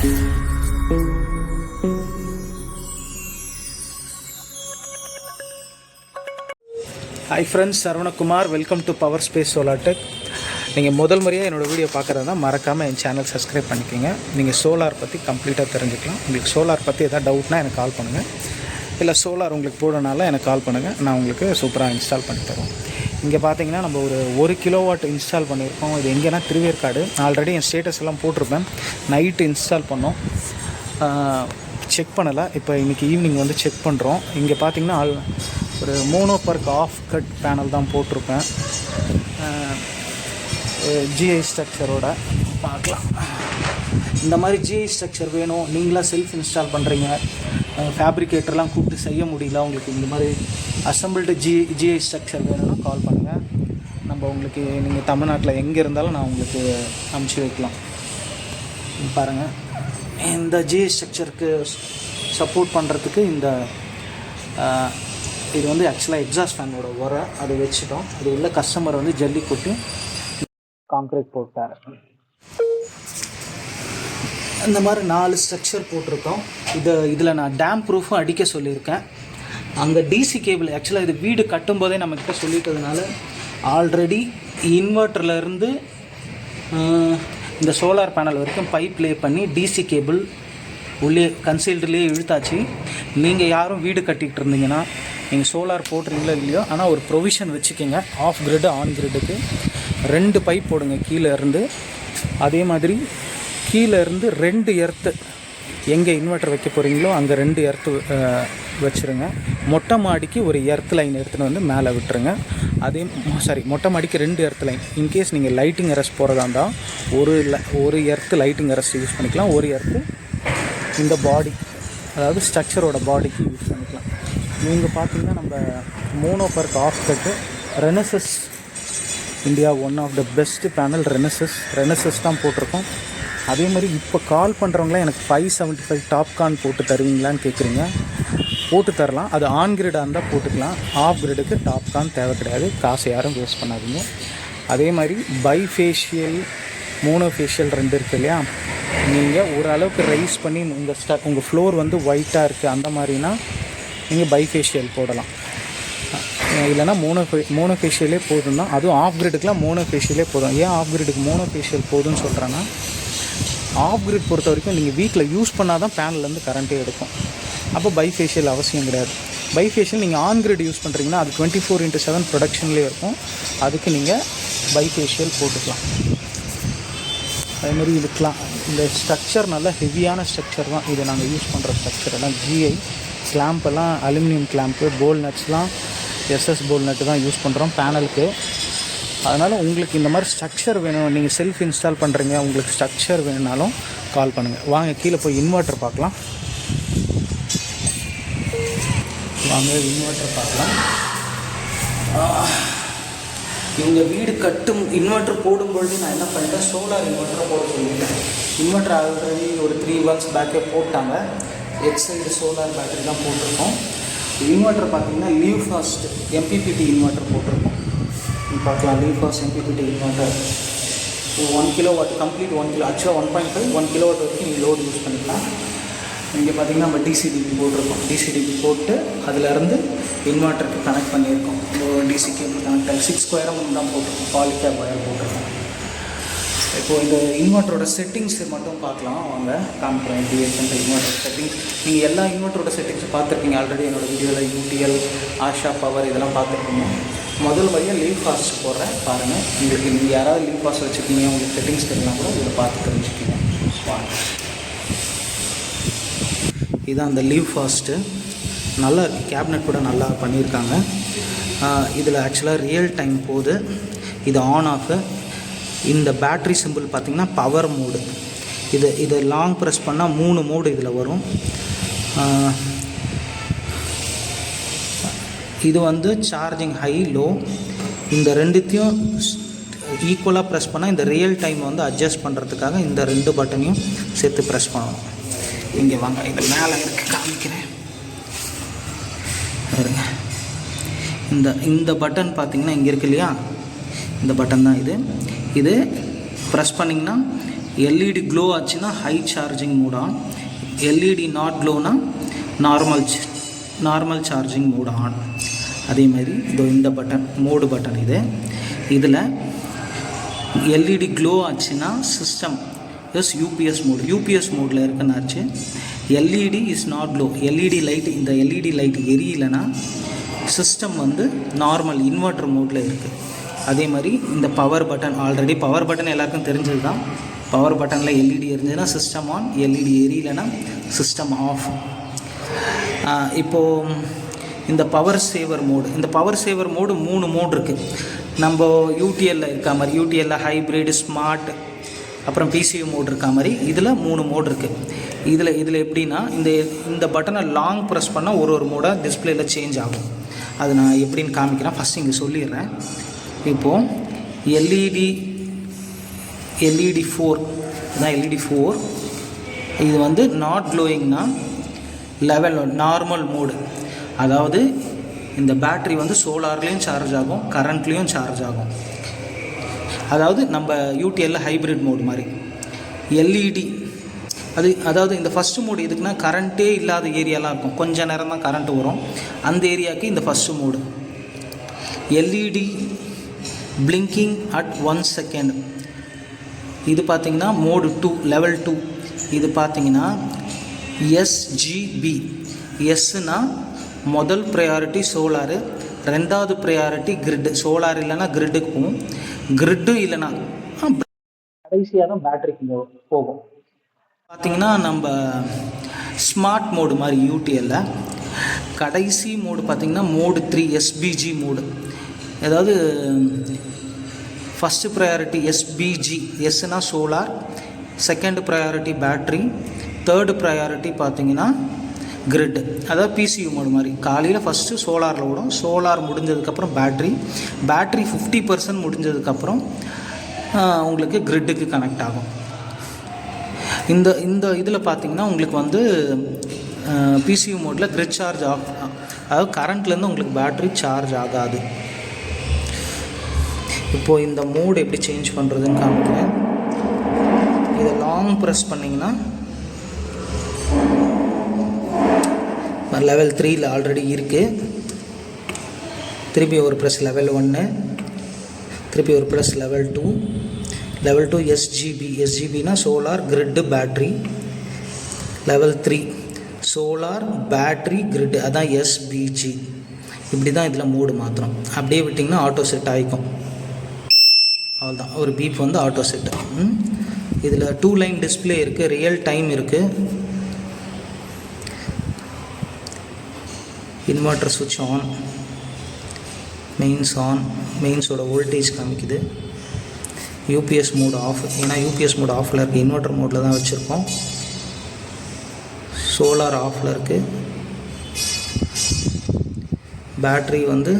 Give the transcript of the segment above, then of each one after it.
Hi friends, Sarvanakumar. Welcome to Power Space Solar Tech. நீங்கள் முதல் முறையாக என்னோடய வீடியோ பார்க்குறதா மறக்காமல் என் சேனல் சப்ஸ்கிரைப் பண்ணிக்கோங்க. நீங்கள் சோலார் பற்றி கம்ப்ளீட்டாக தெரிஞ்சுக்கலாம். உங்களுக்கு சோலார் பற்றி எதாவது டவுட்னா எனக்கு கால் பண்ணுங்கள். இல்லை சோலார் உங்களுக்கு போடனால எனக்கு கால் பண்ணுங்கள். நான் உங்களுக்கு சூப்பராக இன்ஸ்டால் பண்ணி தருவோம். இங்கே பார்த்தீங்கன்னா நம்ம ஒரு கிலோவாட் இன்ஸ்டால் பண்ணியிருக்கோம். இது எங்கேனா திருவேற்காடு. ஆல்ரெடி என் ஸ்டேட்டஸ் எல்லாம் போட்டிருப்பேன். நைட்டு இன்ஸ்டால் பண்ணோம், செக் பண்ணலை. இப்போ இன்றைக்கி ஈவினிங் வந்து செக் பண்ணுறோம். இங்கே பார்த்தீங்கன்னா ஒரு மோனோபர்க் ஆஃப் கட் பேனல் தான் போட்டிருப்பேன். ஜிஐ ஸ்ட்ரக்சரோட பார்க்கலாம். இந்த மாதிரி ஜிஐ ஸ்ட்ரக்சர் வேணும், நீங்களாக செல்ஃப் இன்ஸ்டால் பண்ணுறீங்க, ஃபேப்ரிகேட்டர்லாம் கூப்பிட்டு செய்ய முடியல, உங்களுக்கு இந்த மாதிரி அசம்பிள்டு ஜிஐ ஸ்ட்ரக்சர் வேணும்னா கால் பண்ணுங்கள். நம்ம உங்களுக்கு நீங்கள் தமிழ்நாட்டில் எங்கே இருந்தாலும் நான் உங்களுக்கு அனுப்பிச்சி வைக்கலாம். பாருங்கள், இந்த ஜிஐ ஸ்ட்ரக்சருக்கு சப்போர்ட் பண்ணுறதுக்கு இந்த இது வந்து ஆக்சுவலாக எக்ஸாஸ்ட் ஃபேனோட உரம் அதை வச்சுட்டோம். அது உள்ள கஸ்டமர் வந்து ஜல்லி கொட்டி கான்க்ரீட் போட்டார். இந்த மாதிரி 4 ஸ்ட்ரக்சர் போட்டிருக்கோம். இதில் நான் டேம் ப்ரூஃபும் அடிக்க சொல்லியிருக்கேன். அங்கே டிசி கேபிள் ஆக்சுவலாக இது வீடு கட்டும்போதே நம்மக்கிட்ட சொல்லிட்டதுனால ஆல்ரெடி இன்வெர்ட்டர்லேருந்து இந்த சோலார் பேனல் வரைக்கும் பைப் லே பண்ணி டிசி கேபிள் உள்ளே கன்சீல்டுலேயே இழுத்தாச்சு. நீங்கள் யாரும் வீடு கட்டிகிட்டு இருந்தீங்கன்னா நீங்கள் சோலார் போடுறீங்களோ இல்லையோ, ஆனால் ஒரு ப்ரொவிஷன் வச்சுக்கோங்க. ஆஃப் கிரிட்டு ஆன் கிரிட்டுக்கு 2 பைப் போடுங்க கீழே இருந்து. அதே மாதிரி கீழே இருந்து 2 எர்த்து எங்கே இன்வெர்ட்டர் வைக்க போகிறீங்களோ அங்கே 2 எர்த்து வச்சுருங்க. மொட்டை மாடிக்கு ஒரு எர்த் லைன் எடுத்துகிட்டு வந்து மேலே விட்டுருங்க. மொட்டை மாடிக்கு 2 எர்த் லைன். இன்கேஸ் நீங்கள் லைட்டிங் அரஸ்ட் போகிறதா இருந்தால் ஒரு எர்த்து லைட்டிங் அரஸ்ட் யூஸ் பண்ணிக்கலாம். ஒரு எர்த்து இந்த பாடி, அதாவது ஸ்ட்ரக்சரோட பாடிக்கு யூஸ் பண்ணிக்கலாம். இவங்க பார்த்திங்கன்னா நம்ம mono PERC half cut Renewsys India one of the best panel Renewsys தான் போட்டிருக்கோம். அதே மாதிரி இப்போ கால் பண்ணுறவங்களாம் எனக்கு 575 டாப்கான் போட்டு தருவீங்களான்னு கேட்குறீங்க. போட்டு தரலாம். அது ஆன் கிரிடாக இருந்தால் போட்டுக்கலாம். ஆஃப் கிரிடுக்கு டாப்கான் தேவை கிடையாது. காசை யாரும் வேஸ்ட் பண்ணாதீங்க. அதே மாதிரி பைஃபேஷியல் மோனோஃபேஷியல் 2 இருக்குது இல்லையா, நீங்கள் ஓரளவுக்கு ரைஸ் பண்ணி உங்கள் ஃப்ளோர் வந்து ஒயிட்டாக இருக்குது அந்த மாதிரினா நீங்கள் பைஃபேஷியல் போடலாம். இல்லைனா மோனோஃபேஷியலே போதும் தான். அதுவும் ஆஃப் கிரிடுக்கெலாம் மோனோஃபேஷியலே போதும். ஏன் ஆஃப் கிரிடுக்கு மோனோஃபேஷியல் போதும்னு சொல்கிறேன்னா, ஆஃப் கிரிட் பொறுத்த வரைக்கும் நீங்கள் வீட்டில் யூஸ் பண்ணால் தான் பேனல்லேருந்து கரண்ட்டே எடுக்கும். அப்போ பைஃபேஷியல் அவசியம் கிடையாது. பைஃபேஷியல் நீங்கள் ஆன் கிரிட் யூஸ் பண்ணுறீங்கன்னா அது 24/7 ப்ரொடக்ஷன்லேயே இருக்கும். அதுக்கு நீங்கள் பைஃபேஷியல் போட்டுக்கலாம். அதேமாதிரி இதுக்கெலாம் இந்த ஸ்ட்ரக்சர் நல்லா ஹெவியான ஸ்ட்ரக்சர் தான். இது நாங்கள் யூஸ் பண்ணுற ஸ்ட்ரக்சர் எல்லாம் ஜிஐ கிளாம்பெல்லாம் அலுமினியம் கிளாம்ப்பு, போல் நட்ஸ்லாம் எஸ்எஸ் போல் நட்டு தான் யூஸ் பண்ணுறோம் பேனலுக்கு. அதனால் உங்களுக்கு இந்த மாதிரி ஸ்ட்ரக்சர் வேணும், நீங்கள் செல்ஃப் இன்ஸ்டால் பண்ணுறீங்க, உங்களுக்கு ஸ்ட்ரக்சர் வேணுனாலும் கால் பண்ணுங்கள். வாங்க கீழே போய் இன்வெர்ட்டர் பார்க்கலாம். இவங்க வீடு கட்டும் இன்வெர்ட்டர் போடும்பொழுது நான் என்ன பண்ணிட்டேன், சோலார் இன்வெர்ட்டரை போட சொல்லிட்டேன். இன்வெர்ட்டர் ஆல்ரெடி ஒரு 3 months பேக்கே போட்டாங்க. எக்ஸைடு சோலார் பேட்டரி தான் போட்டிருக்கோம். இன்வெர்ட்டர் பார்த்தீங்கன்னா லீவ் ஃபாஸ்ட் MPPT இன்வெர்ட்டர் போட்டிருக்கோம். பார்க்கலாம், leave fast MPPT inverter 1 kilowatt complete 1 kilo, ஆக்சுவலாக 1.5 கிலோவாட் வரைக்கும் நீங்கள் லோடு யூஸ் பண்ணிக்கலாம். இங்கே பார்த்தீங்கன்னா நம்ம டிசிடிபி போட்டிருக்கோம். டிசிடிபி போட்டு அதிலேருந்து இன்வெர்ட்டருக்கு கனெக்ட் பண்ணியிருக்கோம். டிசி கேபிள் கனெக்ட் ஆகி 6 square தான் போட்டிருக்கோம். பாலிகேப் ஒயர் போட்டிருக்கோம். இப்போது இந்த இன்வெர்ட்டரோட செட்டிங்ஸ் மட்டும் பார்க்கலாம் வாங்க. காமிக்கிறேன் டிஎஸ்என் இன்வெர்ட்டர் செட்டிங்ஸ். நீங்கள் எல்லா இன்வெர்ட்டரோட செட்டிங்ஸும் பார்த்துருக்கீங்க ஆல்ரெடி என்னோடய வீடியோவில். யூடிஎல், ஆஷா பவர் இதெல்லாம் பார்த்துருக்கீங்க. முதல் வழியாக லீவ் ஃபாஸ்ட் போடுறேன் பாருங்கள். உங்களுக்கு நீங்கள் யாராவது லீவ் ஃபாஸ்ட் வச்சுருக்கீங்க, உங்களுக்கு செட்டிங்ஸ் தெரியலாம் கூட இதில் பார்த்து தெரிஞ்சுக்கிங்க. வாங்க, இதுதான் அந்த லீவ் ஃபாஸ்ட்டு. நல்லா கேபினட் கூட நல்லா பண்ணியிருக்காங்க. இதில் ஆக்சுவலாக ரியல் டைம் போகுது. இது ஆன் ஆஃப். இந்த பேட்ரி சிம்பிள் பார்த்திங்கன்னா பவர் மோடு. இதை லாங் ப்ரெஸ் பண்ணால் 3 மோடு இதில் வரும். இது வந்து சார்ஜிங் ஹை லோ. இந்த ரெண்டுத்தையும் ஈக்குவலாக ப்ரெஸ் பண்ணால் இந்த ரியல் டைம் வந்து அட்ஜஸ்ட் பண்ணுறதுக்காக இந்த 2 பட்டனையும் சேர்த்து ப்ரெஸ் பண்ணணும். இங்கே வாங்க, இது மேலே இருக்குது காமிக்கிறேன். இந்த பட்டன் பார்த்திங்கன்னா இங்கே இருக்கு இல்லையா, இந்த பட்டன் தான் இது ப்ரெஸ் பண்ணிங்கன்னா எல்இடி க்ளோ ஆச்சுன்னா high charging mode on, LED not க்ளோனா நார்மல் சார்ஜிங் மோட் ஆன். அதே மாதிரி இந்த பட்டன் மோடு பட்டன் இதில் எல்இடி க்ளோ ஆச்சுன்னா சிஸ்டம் யூபிஎஸ் மோடில் இருக்குன்னாச்சு. LED is not glow, LED light, இந்த எல்இடி லைட் எரியலைன்னா சிஸ்டம் வந்து நார்மல் இன்வெர்ட்டர் மோடில் இருக்குது. அதே மாதிரி இந்த power button, already power button எல்லாருக்கும் தெரிஞ்சது தான். பவர் பட்டனில் எல்இடி எரிஞ்சதுன்னா சிஸ்டம் ஆன், எல்இடி எரியலைன்னா சிஸ்டம் ஆஃப். இப்போது இந்த பவர் சேவர் மோடு, இந்த பவர் சேவர் மோடு 3 மோடு இருக்குது. நம்ம யூடிஎல்லில் இருக்கா மாதிரி, யூடிஎல்லில் ஹைப்ரிட், ஸ்மார்ட், அப்புறம் பிசியூ மோடு இருக்கா மாதிரி இதில் 3 மோடு இருக்குது. இதில் எப்படின்னா இந்த பட்டனை லாங் ப்ரெஸ் பண்ணால் ஒரு மோடாக டிஸ்பிளேயில் சேஞ்ச் ஆகும். அது நான் எப்படின்னு காமிக்கிறேன். ஃபஸ்ட் இங்கே சொல்லிடுறேன். இப்போது எல்இடி 4 இதுதான் எல்இடி 4. இது வந்து நாட் க்ளோயிங்னா லெவல் நார்மல் மோடு. அதாவது இந்த பேட்ரி வந்து சோலார்லேயும் சார்ஜ் ஆகும், கரண்ட்லேயும் சார்ஜ் ஆகும். அதாவது நம்ம யூடிஎல்ல ஹைப்ரிட் மோடு மாதிரி. எல்இடி அதாவது இந்த ஃபஸ்ட்டு மோடு எதுக்குன்னா கரண்ட்டே இல்லாத ஏரியாலாம் இருக்கும், கொஞ்சம் நேரம் தான் கரண்ட் வரும், அந்த ஏரியாவுக்கு இந்த first mode. LED blinking at 1 second, இது பார்த்திங்கன்னா மோடு 2, லெவல் 2. இது பார்த்திங்கன்னா எஸ்ஜிபி. எஸ்னா முதல் ப்ரையாரிட்டி சோலாரு, ரெண்டாவது ப்ரையாரிட்டி கிரிட்டு. சோலார் இல்லைன்னா கிரிட்டுக்கு போகும், கிரிட்டு இல்லைன்னா கடைசியாக தான் பேட்டரிக்கு போகும். பார்த்திங்கன்னா நம்ம ஸ்மார்ட் மோடு மாதிரி யூடிஎல்லில் கடைசி மோடு பார்த்திங்கன்னா மோடு 3 எஸ்பிஜி மோடு. அதாவது ஃபஸ்ட்டு ப்ரையாரிட்டி எஸ்பிஜி, எஸ்னா solar, second priority battery, third priority பார்த்திங்கன்னா கிரிட். அதாவது பிசியூ மோடு மாதிரி. காலையில் ஃபஸ்ட்டு சோலாரில் விடும், சோலார் முடிஞ்சதுக்கப்புறம் பேட்ரி 50% முடிஞ்சதுக்கப்புறம் உங்களுக்கு கிரிட்டுக்கு கனெக்ட் ஆகும். இந்த இதில் பார்த்திங்கன்னா உங்களுக்கு வந்து பிசியூ மோடில் கிரிட் சார்ஜ் ஆஃப், அதாவது கரண்ட்லேருந்து உங்களுக்கு பேட்ரி சார்ஜ் ஆகாது. இப்போது இந்த மோடு எப்படி சேஞ்ச் பண்ணுறதுன்னு காமிக்கிறேன். இதை லாங் ப்ரெஸ் பண்ணிங்கன்னா லெவல் 3ல் ஆல்ரெடி இருக்குது. திருப்பி ஒரு ப்ரெஸ் லெவல் 1, திருப்பி ஒரு ப்ரெஸ் லெவல் 2. லெவல் 2 எஸ்ஜிபினா solar, grid, battery. Level 3 solar, battery, grid, அதான் எஸ்பிஜி. இப்படி தான் இதில் மோடு மாத்திரம். அப்படியே விட்டிங்கன்னா ஆட்டோ செட் ஆகிக்கும். அவ்வளோதான், ஒரு பீப் வந்து ஆட்டோ செட்டு. இதில் 2 லைன் டிஸ்பிளே இருக்குது, ரியல் டைம் இருக்குது. இன்வெர்ட்டர் சுவிட்ச் ஆன், மெயின்ஸோட வோல்டேஜ் காமிக்குது. யூபிஎஸ் மோடு ஆஃப், ஏன்னா யூபிஎஸ் மோடு ஆஃபில் இருக்குது, இன்வெர்ட்டர் மோடில் தான் வச்சுருக்கோம். சோலார் ஆஃபில் இருக்குது. பேட்ரி வந்து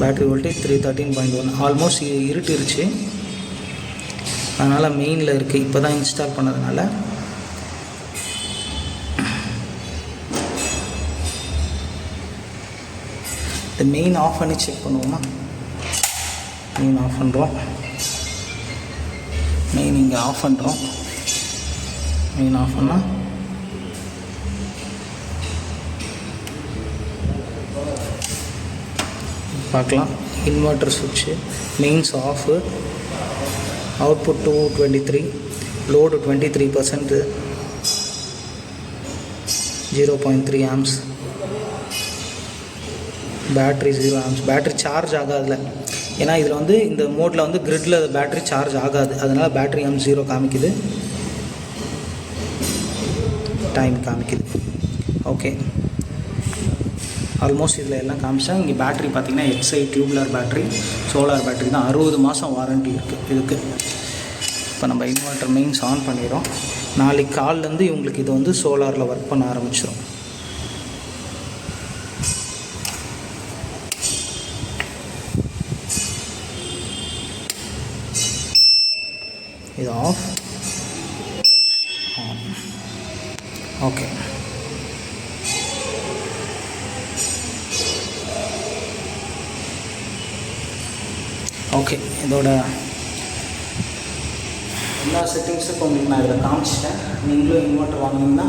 பேட்ரி வோல்டேஜ் 313.1. ஆல்மோஸ்ட் இருட்டிருச்சு, அதனால் மெயினில் இருக்குது. இப்போ தான் இன்ஸ்டால் பண்ணதுனால இந்த மெயின் ஆஃப் பண்ணி செக் பண்ணுவோமா. மெயின் ஆஃப் பண்ணுறோம், மெயின் இங்கே ஆஃப் பண்ணுறோம். மெயின் ஆஃப் பண்ணால் பார்க்கலாம். இன்வெர்ட்டர் சுவிட்சு, mains off, output 223, load 23%, 0.3 amps, battery 0 amps. Battery charge ஆகாதுல, ஏன்னா இதில் வந்து இந்த மோடில் வந்து கிரிட்டில் பேட்ரி சார்ஜ் ஆகாது, அதனால் பேட்ரி ஆம்ஸ் 0 காமிக்குது, டைம் காமிக்குது. ஓகே, ஆல்மோஸ்ட் இதில் எல்லாம் காமிச்சா. இங்கே பேட்ரி பார்த்திங்கன்னா எக்ஸை டியூப்லர் பேட்ரி, சோலார் பேட்ரி தான். 60 மாதம் வாரண்ட்டி இருக்குது இதுக்கு. இப்போ நம்ம இன்வெர்ட்டர் மெயின்ஸ் ஆன் பண்ணிடுறோம். நாளைக்கு கால்லேருந்து இவங்களுக்கு இது வந்து சோலாரில் ஒர்க் பண்ண ஆரம்பிச்சிடும். இது ஆஃப், ஓகே. ஓகே, இதோட எல்லா செட்டிங்ஸும் இப்போ உங்களுக்கு நான் இதில் காமிச்சிட்டேன். நீங்களும் இன்வெர்ட்டர் வாங்கினீங்கன்னா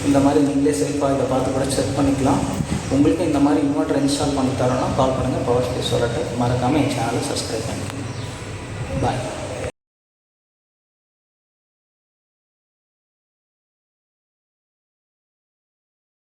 இந்த மாதிரி நீங்களே செல்ஃபாக இதை பார்த்து கூட செக் பண்ணிக்கலாம். உங்களுக்கும் இந்த மாதிரி இன்வெர்ட்டர் இன்ஸ்டால் பண்ணி தரோன்னா கால் பண்ணுங்கள். பவர் ஸ்பேஸ் வரட்டு. மறக்காமல் என் சேனலை சப்ஸ்கிரைப் பண்ணிக்கோங்க. பாய்.